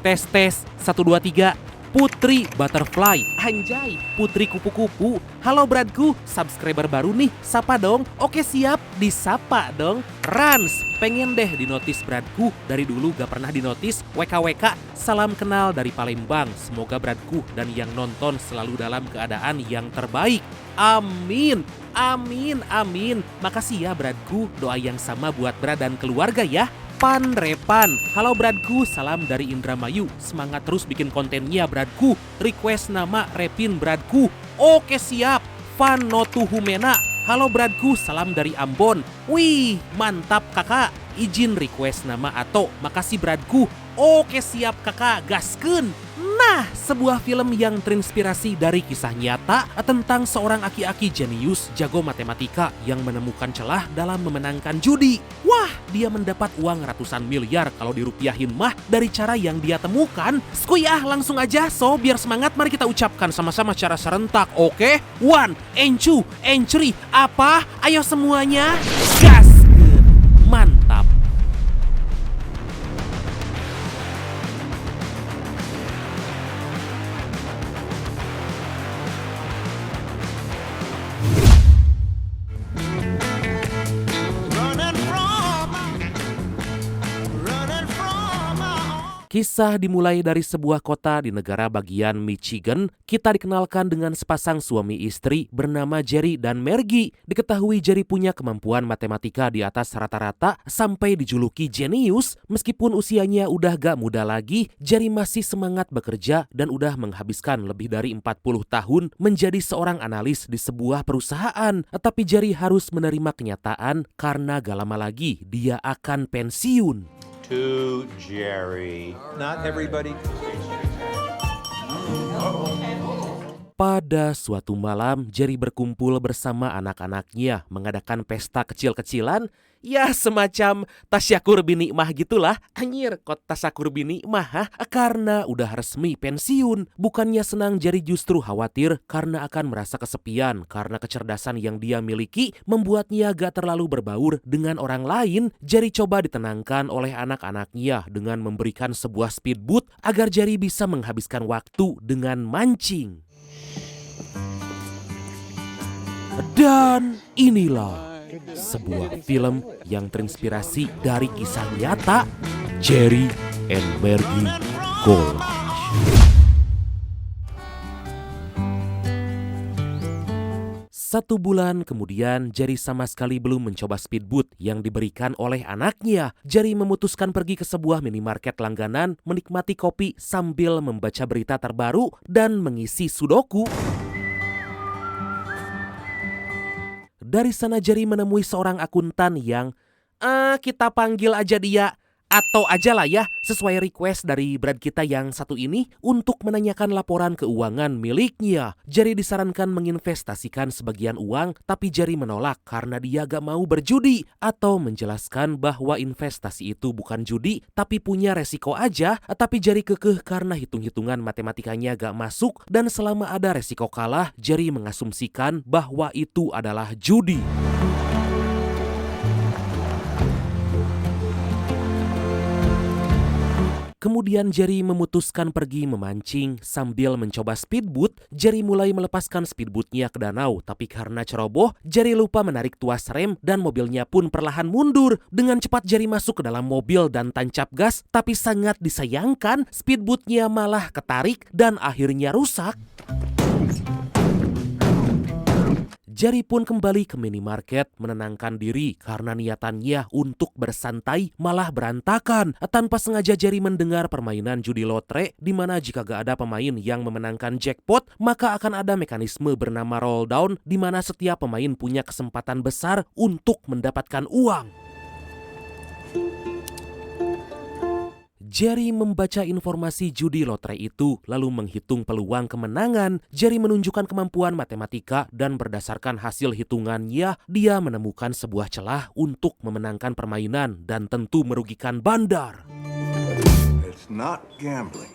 Tes 1 2 3. Putri Butterfly, anjay, Putri Kupu-Kupu. Halo Bradku, subscriber baru nih, sapa dong. Oke siap, disapa dong. Rans, pengen deh dinotis Bradku, dari dulu gak pernah dinotis. WKWK, salam kenal dari Palembang. Semoga Bradku dan yang nonton selalu dalam keadaan yang terbaik. Amin, amin, amin. Makasih ya Bradku, doa yang sama buat Brad dan keluarga ya. Repan, halo Bradku, salam dari Indramayu. Semangat terus bikin kontennya Bradku. Request nama Repin Bradku. Oke siap. Fanotuhumena, halo Bradku, salam dari Ambon. Wih, mantap kakak. Izin request nama Ato. Makasih Bradku. Oke siap kakak, gaskeun. Nah, sebuah film yang terinspirasi dari kisah nyata tentang seorang aki-aki jenius jago matematika yang menemukan celah dalam memenangkan judi. Wah, dia mendapat uang ratusan miliar kalau dirupiahin mah dari cara yang dia temukan. Skuy langsung aja, so biar semangat mari kita ucapkan sama-sama secara serentak, oke? 1, and 2, and 3, apa? Ayo semuanya, gas! Mantap! Kisah dimulai dari sebuah kota di negara bagian Michigan. Kita dikenalkan dengan sepasang suami istri bernama Jerry dan Margie. Diketahui Jerry punya kemampuan matematika di atas rata-rata sampai dijuluki jenius. Meskipun usianya udah gak muda lagi, Jerry masih semangat bekerja dan udah menghabiskan lebih dari 40 tahun menjadi seorang analis di sebuah perusahaan. Tapi Jerry harus menerima kenyataan karena gak lama lagi dia akan pensiun. To Jerry. Not everybody. Pada suatu malam, Jerry berkumpul bersama anak-anaknya mengadakan pesta kecil-kecilan. Ya semacam tasyakur binikmah gitulah. Anjir, kok tasyakur binikmah karena udah resmi pensiun. Bukannya senang, Jerry justru khawatir karena akan merasa kesepian. Karena kecerdasan yang dia miliki membuatnya gak terlalu berbaur dengan orang lain. Jerry coba ditenangkan oleh anak-anaknya dengan memberikan sebuah speedboat agar Jerry bisa menghabiskan waktu dengan mancing. Dan inilah sebuah film yang terinspirasi dari kisah nyata Jerry and Margie College. 1 bulan kemudian, Jerry sama sekali belum mencoba speedboat yang diberikan oleh anaknya. Jerry memutuskan pergi ke sebuah minimarket langganan, menikmati kopi sambil membaca berita terbaru dan mengisi sudoku. Dari sana Jerry menemui seorang akuntan yang kita panggil aja dia Ato aja lah ya, sesuai request dari Brad kita yang satu ini untuk menanyakan laporan keuangan miliknya. Jerry disarankan menginvestasikan sebagian uang, tapi Jerry menolak karena dia gak mau berjudi atau menjelaskan bahwa investasi itu bukan judi tapi punya resiko aja. Tapi Jerry kekeh karena hitung-hitungan matematikanya gak masuk dan selama ada resiko kalah, Jerry mengasumsikan bahwa itu adalah judi. Kemudian Jerry memutuskan pergi memancing sambil mencoba speedboat. Jerry mulai melepaskan speedboatnya ke danau, tapi karena ceroboh, Jerry lupa menarik tuas rem dan mobilnya pun perlahan mundur. Dengan cepat Jerry masuk ke dalam mobil dan tancap gas, tapi sangat disayangkan speedboatnya malah ketarik dan akhirnya rusak. Jerry pun kembali ke minimarket menenangkan diri karena niatannya untuk bersantai malah berantakan. Tanpa sengaja Jerry mendengar permainan judi lotre di mana jika gak ada pemain yang memenangkan jackpot maka akan ada mekanisme bernama roll down di mana setiap pemain punya kesempatan besar untuk mendapatkan uang. Jerry membaca informasi judi lotre itu lalu menghitung peluang kemenangan. Jerry menunjukkan kemampuan matematika dan berdasarkan hasil hitungannya, dia menemukan sebuah celah untuk memenangkan permainan dan tentu merugikan bandar. It's not gambling.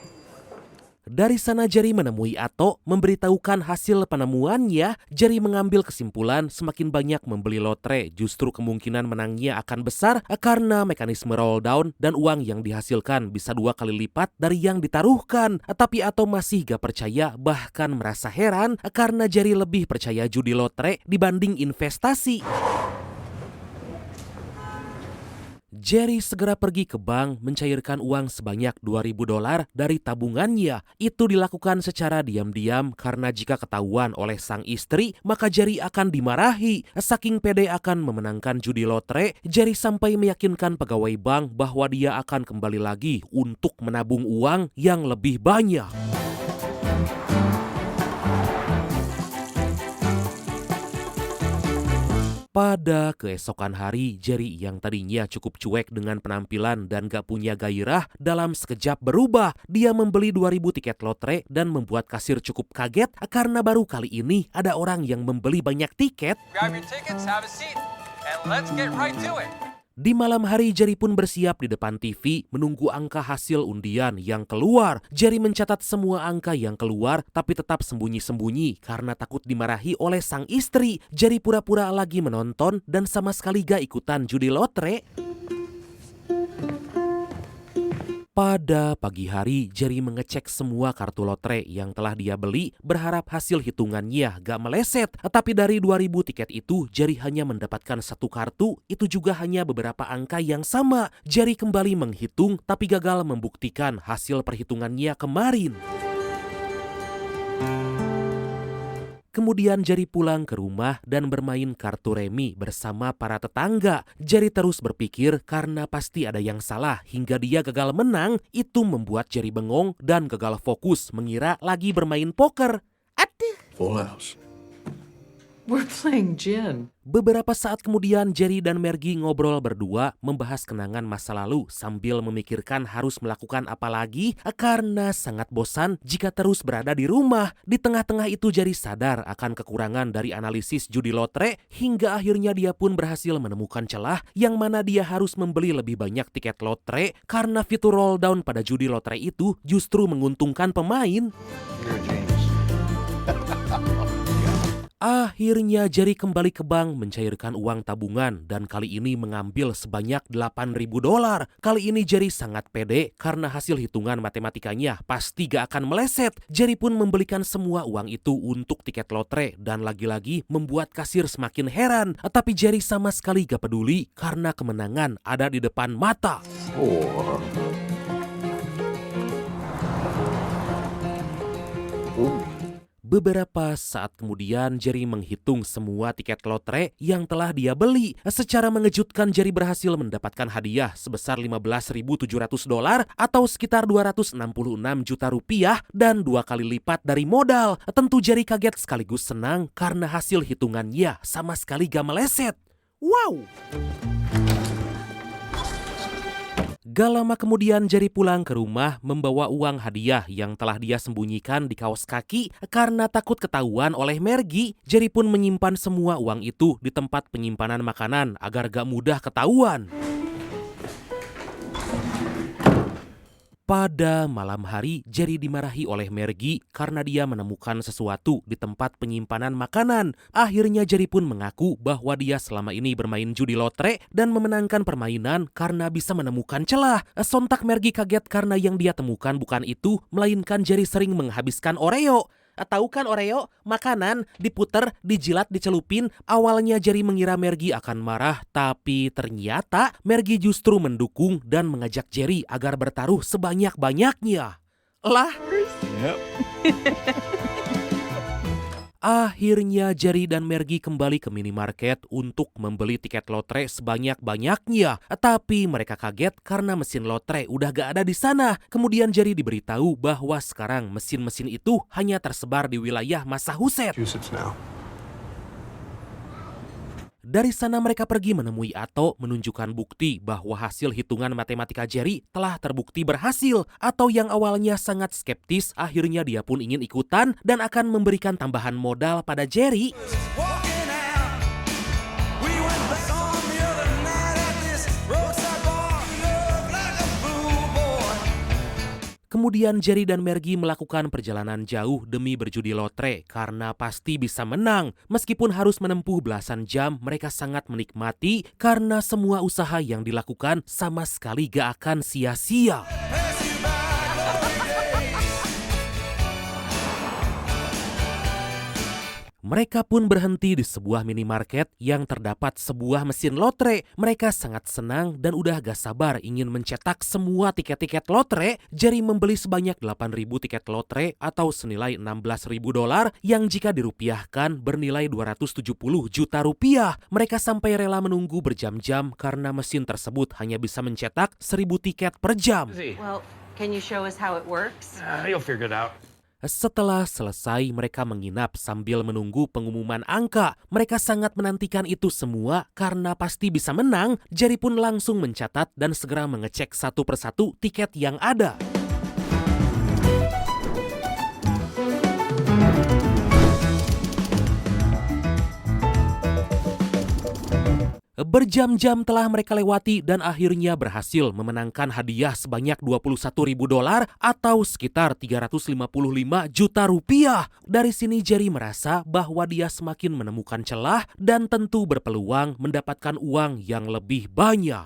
Dari sana Jerry menemui Ato, memberitahukan hasil penemuannya. Jerry mengambil kesimpulan semakin banyak membeli lotre, justru kemungkinan menangnya akan besar karena mekanisme roll down dan uang yang dihasilkan bisa 2 kali lipat dari yang ditaruhkan. Tapi Ato masih gak percaya, bahkan merasa heran karena Jerry lebih percaya judi lotre dibanding investasi. Jerry segera pergi ke bank mencairkan uang sebanyak $2.000 dari tabungannya. Itu dilakukan secara diam-diam karena jika ketahuan oleh sang istri, maka Jerry akan dimarahi. Saking pede akan memenangkan judi lotre, Jerry sampai meyakinkan pegawai bank bahwa dia akan kembali lagi untuk menabung uang yang lebih banyak. Pada keesokan hari, Jerry yang tadinya cukup cuek dengan penampilan dan gak punya gairah, dalam sekejap berubah. Dia membeli 2.000 tiket lotre dan membuat kasir cukup kaget karena baru kali ini ada orang yang membeli banyak tiket. Grab your tickets, have a seat, and let's get right to it. Di malam hari, Jerry pun bersiap di depan TV menunggu angka hasil undian yang keluar. Jerry mencatat semua angka yang keluar tapi tetap sembunyi-sembunyi karena takut dimarahi oleh sang istri. Jerry pura-pura lagi menonton dan sama sekali gak ikutan judi lotre. Pada pagi hari, Jerry mengecek semua kartu lotre yang telah dia beli, berharap hasil hitungannya gak meleset. Tapi dari 2.000 tiket itu, Jerry hanya mendapatkan 1 kartu, itu juga hanya beberapa angka yang sama. Jerry kembali menghitung, tapi gagal membuktikan hasil perhitungannya kemarin. Kemudian Jerry pulang ke rumah dan bermain kartu remi bersama para tetangga. Jerry terus berpikir karena pasti ada yang salah hingga dia gagal menang. Itu membuat Jerry bengong dan gagal fokus mengira lagi bermain poker. Aduh. Full house. We're playing gin. Beberapa saat kemudian Jerry dan Margie ngobrol berdua membahas kenangan masa lalu sambil memikirkan harus melakukan apa lagi karena sangat bosan jika terus berada di rumah. Di tengah-tengah itu Jerry sadar akan kekurangan dari analisis judi lotre hingga akhirnya dia pun berhasil menemukan celah yang mana dia harus membeli lebih banyak tiket lotre karena fitur roll down pada judi lotre itu justru menguntungkan pemain. You're a genius. Akhirnya Jerry kembali ke bank mencairkan uang tabungan dan kali ini mengambil sebanyak $8.000. Kali ini Jerry sangat pede karena hasil hitungan matematikanya pasti gak akan meleset. Jerry pun membelikan semua uang itu untuk tiket lotre dan lagi-lagi membuat kasir semakin heran. Tapi Jerry sama sekali gak peduli karena kemenangan ada di depan mata. Beberapa saat kemudian Jerry menghitung semua tiket lotre yang telah dia beli. Secara mengejutkan Jerry berhasil mendapatkan hadiah sebesar $15.700 atau sekitar 266 juta rupiah dan 2 kali lipat dari modal. Tentu Jerry kaget sekaligus senang karena hasil hitungannya sama sekali gak meleset. Wow! Gak lama kemudian Jerry pulang ke rumah membawa uang hadiah yang telah dia sembunyikan di kaos kaki karena takut ketahuan oleh Margie. Jerry pun menyimpan semua uang itu di tempat penyimpanan makanan agar gak mudah ketahuan. Pada malam hari, Jerry dimarahi oleh Margie karena dia menemukan sesuatu di tempat penyimpanan makanan. Akhirnya Jerry pun mengaku bahwa dia selama ini bermain judi lotre dan memenangkan permainan karena bisa menemukan celah. Sontak Margie kaget karena yang dia temukan bukan itu, melainkan Jerry sering menghabiskan Oreo. Tahu kan Oreo? Makanan, diputer, dijilat, dicelupin. Awalnya Jerry mengira Margie akan marah, tapi ternyata Margie justru mendukung dan mengajak Jerry agar bertaruh sebanyak-banyaknya. Lah? Yep. Akhirnya Jerry dan Margie kembali ke minimarket untuk membeli tiket lotre sebanyak-banyaknya. Tapi mereka kaget karena mesin lotre udah gak ada di sana. Kemudian Jerry diberitahu bahwa sekarang mesin-mesin itu hanya tersebar di wilayah Massachusetts. Now. Dari sana mereka pergi menemui Ato menunjukkan bukti bahwa hasil hitungan matematika Jerry telah terbukti berhasil. Ato yang awalnya sangat skeptis akhirnya dia pun ingin ikutan dan akan memberikan tambahan modal pada Jerry. Kemudian Jerry dan Margie melakukan perjalanan jauh demi berjudi lotre karena pasti bisa menang. Meskipun harus menempuh belasan jam, mereka sangat menikmati karena semua usaha yang dilakukan sama sekali gak akan sia-sia. Mereka pun berhenti di sebuah minimarket yang terdapat sebuah mesin lotre. Mereka sangat senang dan udah gak sabar ingin mencetak semua tiket-tiket lotre. Jerry membeli sebanyak 8.000 tiket lotre atau senilai $16.000 yang jika dirupiahkan bernilai 270 juta rupiah. Mereka sampai rela menunggu berjam-jam karena mesin tersebut hanya bisa mencetak 1.000 tiket per jam. Well, can you show us how it works? You'll figure it out. Setelah selesai, mereka menginap sambil menunggu pengumuman angka. Mereka sangat menantikan itu semua karena pasti bisa menang. Jerry pun langsung mencatat dan segera mengecek satu persatu tiket yang ada. Berjam-jam telah mereka lewati dan akhirnya berhasil memenangkan hadiah sebanyak $21.000 atau sekitar 355 juta rupiah. Dari sini Jerry merasa bahwa dia semakin menemukan celah dan tentu berpeluang mendapatkan uang yang lebih banyak.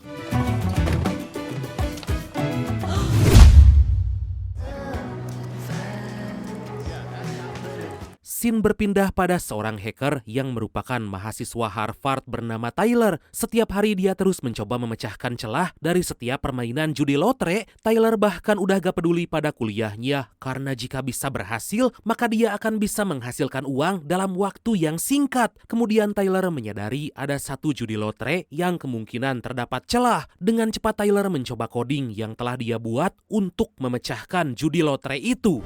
Scene berpindah pada seorang hacker yang merupakan mahasiswa Harvard bernama Tyler. Setiap hari dia terus mencoba memecahkan celah dari setiap permainan judi lotre. Tyler bahkan udah gak peduli pada kuliahnya karena jika bisa berhasil, maka dia akan bisa menghasilkan uang dalam waktu yang singkat. Kemudian Tyler menyadari ada satu judi lotre yang kemungkinan terdapat celah. Dengan cepat Tyler mencoba coding yang telah dia buat untuk memecahkan judi lotre itu.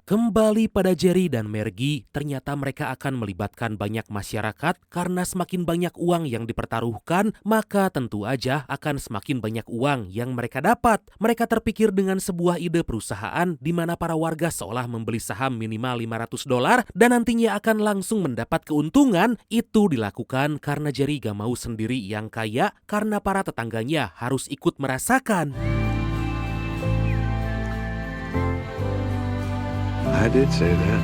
Kembali pada Jerry dan Margie, ternyata mereka akan melibatkan banyak masyarakat karena semakin banyak uang yang dipertaruhkan, maka tentu aja akan semakin banyak uang yang mereka dapat. Mereka terpikir dengan sebuah ide perusahaan di mana para warga seolah membeli saham minimal $500 dan nantinya akan langsung mendapat keuntungan. Itu dilakukan karena Jerry gak mau sendiri yang kaya karena para tetangganya harus ikut merasakan. I did say that.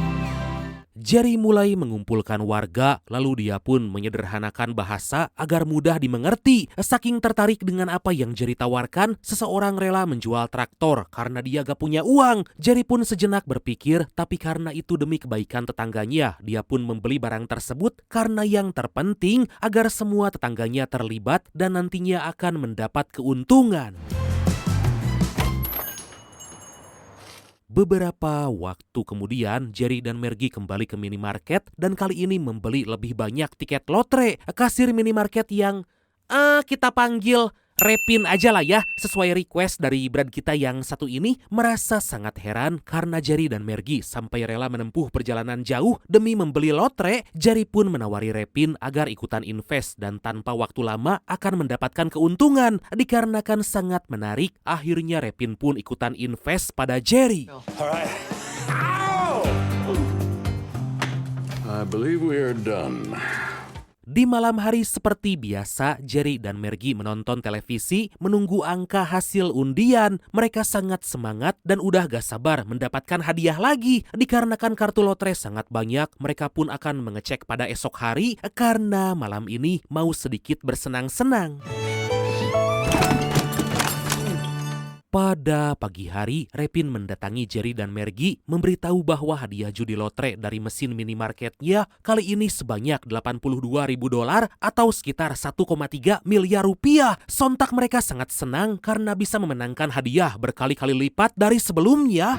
Jerry mulai mengumpulkan warga, lalu dia pun menyederhanakan bahasa agar mudah dimengerti. Saking tertarik dengan apa yang Jerry tawarkan, seseorang rela menjual traktor karena dia gak punya uang. Jerry pun sejenak berpikir, tapi karena itu demi kebaikan tetangganya, dia pun membeli barang tersebut karena yang terpenting agar semua tetangganya terlibat dan nantinya akan mendapat keuntungan. Beberapa waktu kemudian, Jerry dan Margie kembali ke minimarket dan kali ini membeli lebih banyak tiket lotre. Kasir minimarket yang kita panggil Repin aja lah ya, sesuai request dari brand kita yang satu ini, merasa sangat heran karena Jerry dan Margie sampai rela menempuh perjalanan jauh demi membeli lotre. Jerry pun menawari Repin agar ikutan invest dan tanpa waktu lama akan mendapatkan keuntungan. Dikarenakan sangat menarik, akhirnya Repin pun ikutan invest pada Jerry. I believe we are done. Di malam hari seperti biasa, Jerry dan Margie menonton televisi, menunggu angka hasil undian. Mereka sangat semangat dan udah gak sabar mendapatkan hadiah lagi. Dikarenakan kartu lotre sangat banyak, mereka pun akan mengecek pada esok hari karena malam ini mau sedikit bersenang-senang. Pada pagi hari, Repin mendatangi Jerry dan Margie memberitahu bahwa hadiah judi lotre dari mesin minimarketnya kali ini sebanyak $82.000 atau sekitar 1,3 miliar rupiah. Sontak mereka sangat senang karena bisa memenangkan hadiah berkali-kali lipat dari sebelumnya.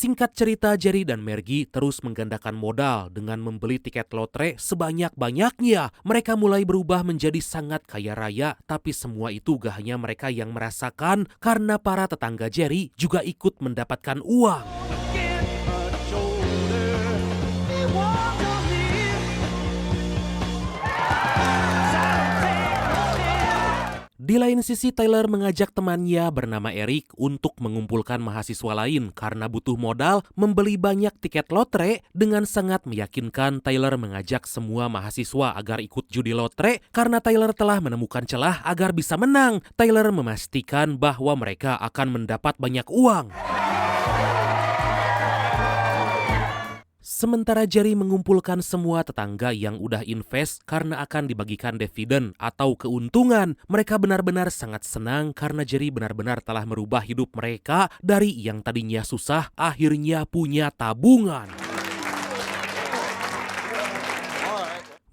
Singkat cerita, Jerry dan Margie terus menggandakan modal dengan membeli tiket lotre sebanyak-banyaknya. Mereka mulai berubah menjadi sangat kaya raya, tapi semua itu gak hanya mereka yang merasakan karena para tetangga Jerry juga ikut mendapatkan uang. Di lain sisi, Tyler mengajak temannya bernama Eric untuk mengumpulkan mahasiswa lain karena butuh modal membeli banyak tiket lotre. Dengan sangat meyakinkan, Tyler mengajak semua mahasiswa agar ikut judi lotre karena Tyler telah menemukan celah agar bisa menang. Tyler memastikan bahwa mereka akan mendapat banyak uang. Sementara Jerry mengumpulkan semua tetangga yang udah invest karena akan dibagikan dividen atau keuntungan. Mereka benar-benar sangat senang karena Jerry benar-benar telah merubah hidup mereka dari yang tadinya susah akhirnya punya tabungan.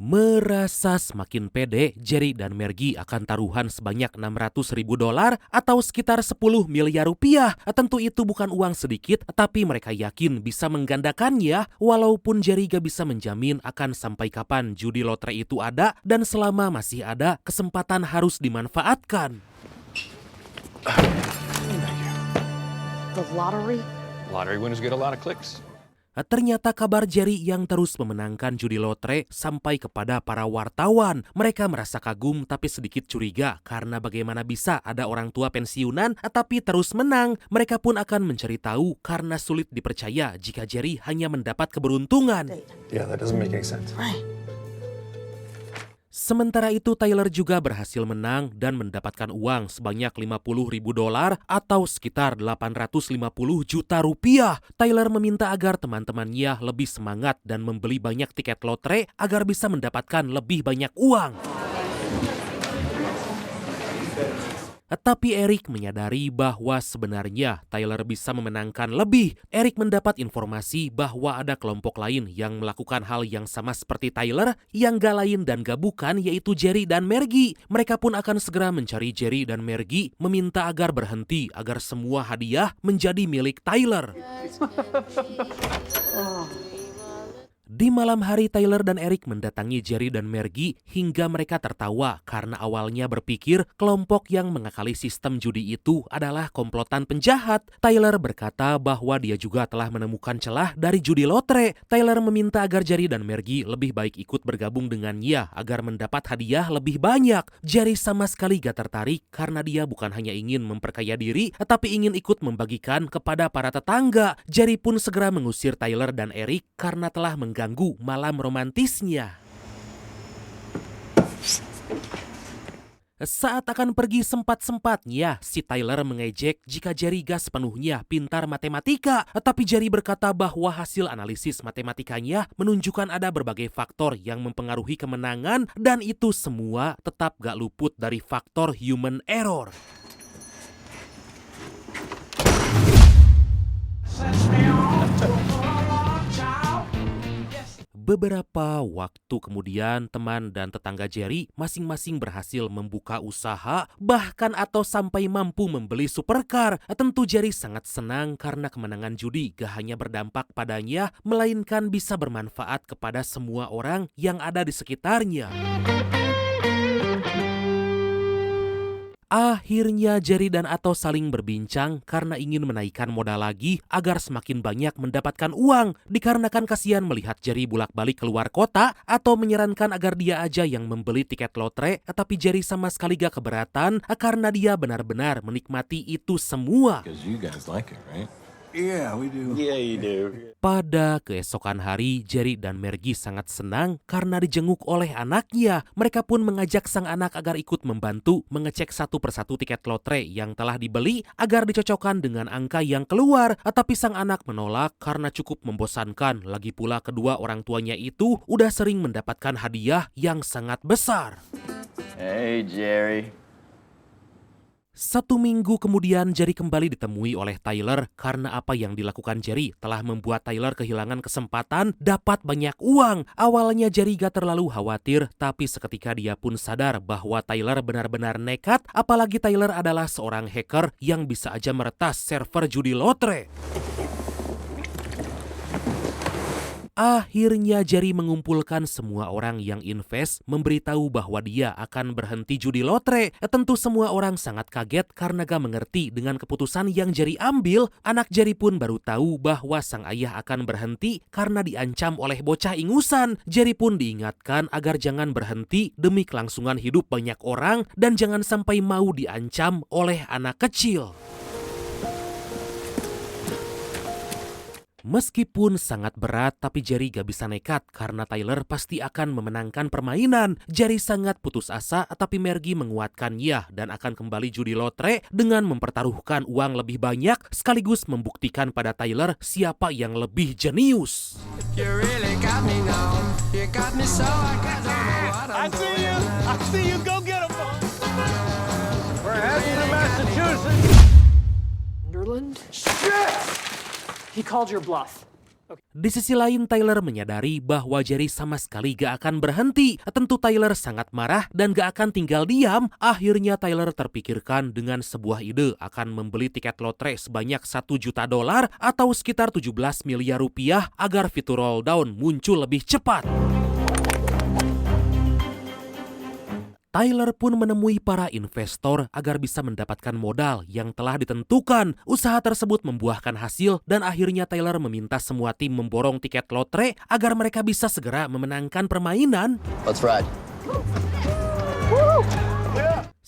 Merasa semakin pede, Jerry dan Margie akan taruhan sebanyak $600.000 atau sekitar 10 miliar rupiah. Tentu itu bukan uang sedikit, tapi mereka yakin bisa menggandakannya walaupun Jerry gak bisa menjamin akan sampai kapan judi lotre itu ada, dan selama masih ada, kesempatan harus dimanfaatkan. The lottery? Lottery winners get a lot of clicks. Ternyata kabar Jerry yang terus memenangkan judi lotre sampai kepada para wartawan. Mereka merasa kagum tapi sedikit curiga karena bagaimana bisa ada orang tua pensiunan tapi terus menang. Mereka pun akan mencari tahu karena sulit dipercaya jika Jerry hanya mendapat keberuntungan. Yeah, that doesn't make any sense. Right. Sementara itu Tyler juga berhasil menang dan mendapatkan uang sebanyak $50.000 atau sekitar 850 juta rupiah. Tyler meminta agar teman-temannya lebih semangat dan membeli banyak tiket lotre agar bisa mendapatkan lebih banyak uang. Tapi Eric menyadari bahwa sebenarnya Tyler bisa memenangkan lebih. Eric mendapat informasi bahwa ada kelompok lain yang melakukan hal yang sama seperti Tyler, yang gak lain dan gak bukan yaitu Jerry dan Margie. Mereka pun akan segera mencari Jerry dan Margie, meminta agar berhenti agar semua hadiah menjadi milik Tyler. Di malam hari, Tyler dan Eric mendatangi Jerry dan Margie hingga mereka tertawa karena awalnya berpikir kelompok yang mengakali sistem judi itu adalah komplotan penjahat. Tyler berkata bahwa dia juga telah menemukan celah dari judi lotre. Tyler meminta agar Jerry dan Margie lebih baik ikut bergabung dengannya agar mendapat hadiah lebih banyak. Jerry sama sekali gak tertarik karena dia bukan hanya ingin memperkaya diri, tapi ingin ikut membagikan kepada para tetangga. Jerry pun segera mengusir Tyler dan Eric karena telah mengganggu malam romantisnya. Saat akan pergi sempat-sempatnya, si Tyler mengejek jika Jerry gak sepenuhnya pintar matematika. Tapi Jerry berkata bahwa hasil analisis matematikanya menunjukkan ada berbagai faktor yang mempengaruhi kemenangan dan itu semua tetap gak luput dari faktor human error. Beberapa waktu kemudian, teman dan tetangga Jerry masing-masing berhasil membuka usaha, bahkan atau sampai mampu membeli supercar. Tentu Jerry sangat senang karena kemenangan judi gak hanya berdampak padanya, melainkan bisa bermanfaat kepada semua orang yang ada di sekitarnya. Akhirnya Jerry dan Atto saling berbincang karena ingin menaikkan modal lagi agar semakin banyak mendapatkan uang. Dikarenakan kasihan melihat Jerry bolak-balik keluar kota, Atto menyarankan agar dia aja yang membeli tiket lotre, tapi Jerry sama sekali gak keberatan karena dia benar-benar menikmati itu semua. Because you guys like it, right? Yeah, we do. Yeah, you do. Pada keesokan hari, Jerry dan Margie sangat senang karena dijenguk oleh anaknya. Mereka pun mengajak sang anak agar ikut membantu mengecek satu persatu tiket lotre yang telah dibeli agar dicocokkan dengan angka yang keluar. Tapi sang anak menolak karena cukup membosankan. Lagi pula kedua orang tuanya itu udah sering mendapatkan hadiah yang sangat besar. Hey, Jerry. 1 minggu kemudian Jerry kembali ditemui oleh Tyler karena apa yang dilakukan Jerry telah membuat Tyler kehilangan kesempatan dapat banyak uang. Awalnya Jerry gak terlalu khawatir, tapi seketika dia pun sadar bahwa Tyler benar-benar nekat, apalagi Tyler adalah seorang hacker yang bisa aja meretas server judi lotre. Akhirnya Jerry mengumpulkan semua orang yang invest, memberitahu bahwa dia akan berhenti judi lotre. Tentu semua orang sangat kaget karena gak mengerti dengan keputusan yang Jerry ambil. Anak Jerry pun baru tahu bahwa sang ayah akan berhenti karena diancam oleh bocah ingusan. Jerry pun diingatkan agar jangan berhenti demi kelangsungan hidup banyak orang dan jangan sampai mau diancam oleh anak kecil. Meskipun sangat berat, tapi Jerry gak bisa nekat karena Tyler pasti akan memenangkan permainan. Jerry sangat putus asa, tapi Margie menguatkannya dan akan kembali judi lotre dengan mempertaruhkan uang lebih banyak sekaligus membuktikan pada Tyler siapa yang lebih jenius. Sunderland? He called your bluff. Di sisi lain, Tyler menyadari bahwa Jerry sama sekali gak akan berhenti. Tentu Tyler sangat marah dan gak akan tinggal diam. Akhirnya Tyler terpikirkan dengan sebuah ide akan membeli tiket lotre sebanyak $1 juta atau sekitar 17 miliar rupiah agar fitur roll down muncul lebih cepat. Tyler pun menemui para investor agar bisa mendapatkan modal yang telah ditentukan. Usaha tersebut membuahkan hasil dan akhirnya Tyler meminta semua tim memborong tiket lotre agar mereka bisa segera memenangkan permainan. Let's ride.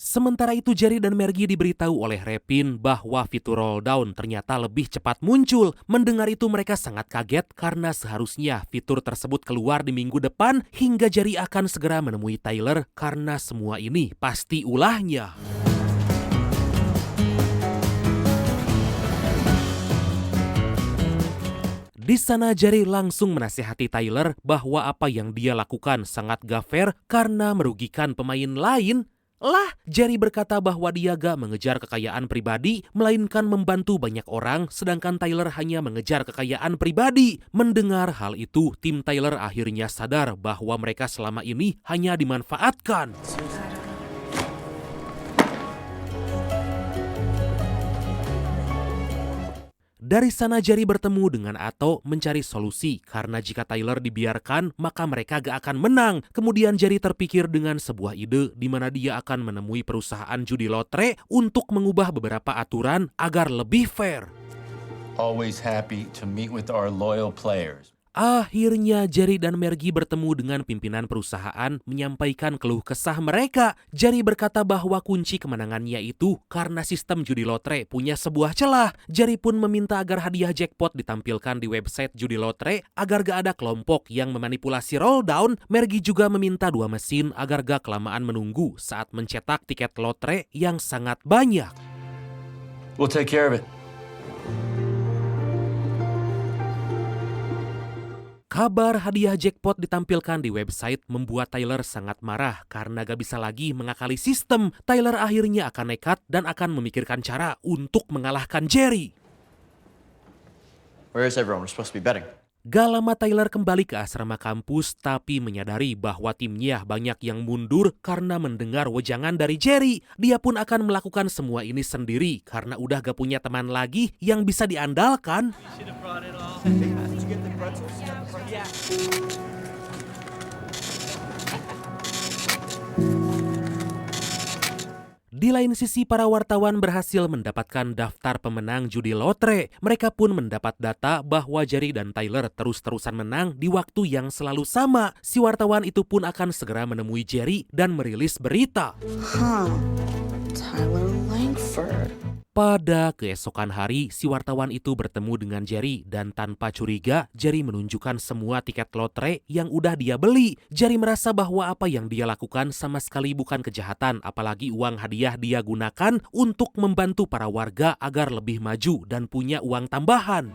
Sementara itu Jerry dan Margie diberitahu oleh Repin bahwa fitur roll down ternyata lebih cepat muncul. Mendengar itu mereka sangat kaget karena seharusnya fitur tersebut keluar di minggu depan hingga Jerry akan segera menemui Tyler karena semua ini pasti ulahnya. Di sana Jerry langsung menasihati Tyler bahwa apa yang dia lakukan sangat gak fair karena merugikan pemain lain. Lah, Jerry berkata bahwa dia gak mengejar kekayaan pribadi, melainkan membantu banyak orang, sedangkan Tyler hanya mengejar kekayaan pribadi. Mendengar hal itu, tim Tyler akhirnya sadar bahwa mereka selama ini hanya dimanfaatkan. Dari sana Jerry bertemu dengan Atto mencari solusi karena jika Tyler dibiarkan maka mereka gak akan menang. Kemudian Jerry terpikir dengan sebuah ide di mana dia akan menemui perusahaan judi lotre untuk mengubah beberapa aturan agar lebih fair. Always happy to meet with our loyal players. Akhirnya Jerry dan Margie bertemu dengan pimpinan perusahaan menyampaikan keluh kesah mereka. Jerry berkata bahwa kunci kemenangannya itu karena sistem judi lotre punya sebuah celah. Jerry pun meminta agar hadiah jackpot ditampilkan di website judi lotre agar gak ada kelompok yang memanipulasi roll down. Margie juga meminta 2 mesin agar gak kelamaan menunggu saat mencetak tiket lotre yang sangat banyak. We'll take care of it. Kabar hadiah jackpot ditampilkan di website membuat Tyler sangat marah karena gak bisa lagi mengakali sistem. Tyler akhirnya akan nekat dan akan memikirkan cara untuk mengalahkan Jerry. Where is everyone? We're supposed to be betting. Gak lama Tyler kembali ke asrama kampus tapi menyadari bahwa timnya banyak yang mundur karena mendengar wejangan dari Jerry. Dia pun akan melakukan semua ini sendiri karena udah gak punya teman lagi yang bisa diandalkan. Di lain sisi, para wartawan berhasil mendapatkan daftar pemenang judi lotre. Mereka pun mendapat data bahwa Jerry dan Tyler terus-terusan menang di waktu yang selalu sama. Si wartawan itu pun akan segera menemui Jerry dan merilis berita. Tyler Langford. Pada keesokan hari, si wartawan itu bertemu dengan Jerry dan tanpa curiga, Jerry menunjukkan semua tiket lotre yang udah dia beli. Jerry merasa bahwa apa yang dia lakukan sama sekali bukan kejahatan, apalagi uang hadiah dia gunakan untuk membantu para warga agar lebih maju dan punya uang tambahan.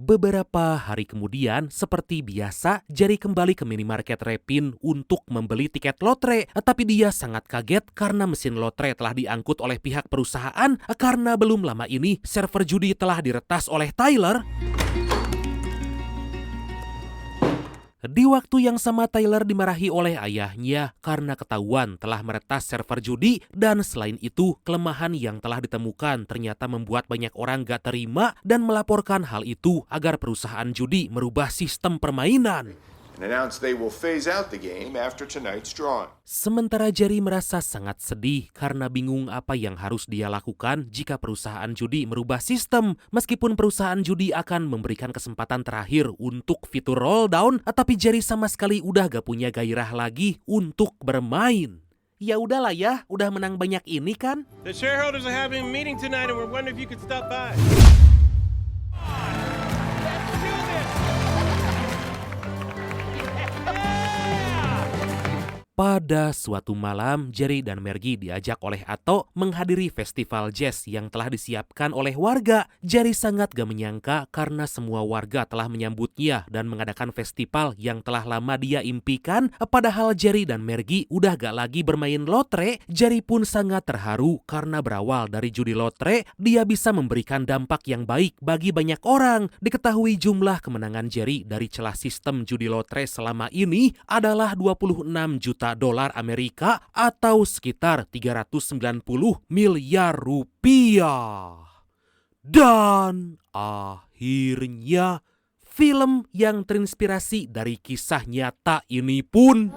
Beberapa hari kemudian, seperti biasa, Jerry kembali ke minimarket Repin untuk membeli tiket lotre. Tapi dia sangat kaget karena mesin lotre telah diangkut oleh pihak perusahaan karena belum lama ini server judi telah diretas oleh Tyler. Di waktu yang sama Tyler dimarahi oleh ayahnya karena ketahuan telah meretas server judi dan selain itu kelemahan yang telah ditemukan ternyata membuat banyak orang gak terima dan melaporkan hal itu agar perusahaan judi merubah sistem permainan. Sementara Jerry merasa sangat sedih karena bingung apa yang harus dia lakukan jika perusahaan judi merubah sistem. Meskipun perusahaan judi akan memberikan kesempatan terakhir untuk fitur roll down, tapi Jerry sama sekali udah gak punya gairah lagi untuk bermain. Ya udahlah ya, udah menang banyak ini kan. The shareholders are having a meeting tonight and we're wondering if you could stop by. Pada suatu malam, Jerry dan Margie diajak oleh Atto menghadiri festival jazz yang telah disiapkan oleh warga. Jerry sangat gak menyangka karena semua warga telah menyambutnya dan mengadakan festival yang telah lama dia impikan. Padahal Jerry dan Margie udah gak lagi bermain lotre. Jerry pun sangat terharu karena berawal dari judi lotre, dia bisa memberikan dampak yang baik bagi banyak orang. Diketahui jumlah kemenangan Jerry dari celah sistem judi lotre selama ini adalah 26 juta dolar Amerika atau sekitar 390 miliar rupiah. Dan akhirnya film yang terinspirasi dari kisah nyata ini pun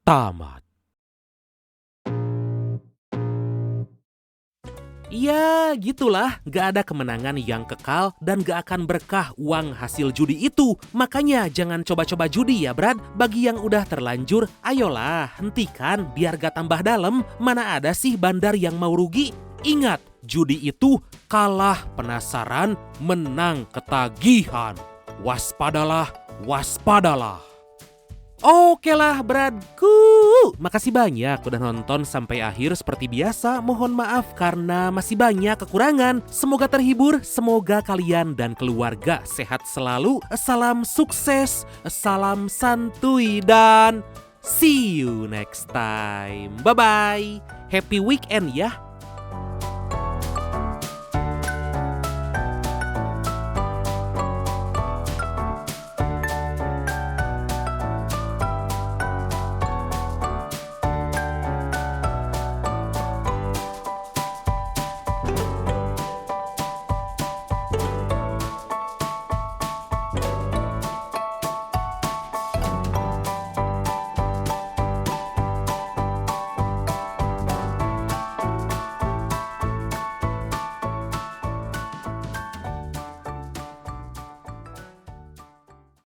tamat. Ya gitulah, gak ada kemenangan yang kekal dan gak akan berkah uang hasil judi itu. Makanya jangan coba-coba judi ya Brad. Bagi yang udah terlanjur, ayolah hentikan biar gak tambah dalam. Mana ada sih bandar yang mau rugi? Ingat, judi itu kalah penasaran, menang ketagihan. Waspadalah, waspadalah. Oke lah Bradku, makasih banyak udah nonton sampai akhir. Seperti biasa mohon maaf karena masih banyak kekurangan. Semoga terhibur, semoga kalian dan keluarga sehat selalu. Salam sukses, salam santuy dan see you next time. Bye bye, happy weekend ya.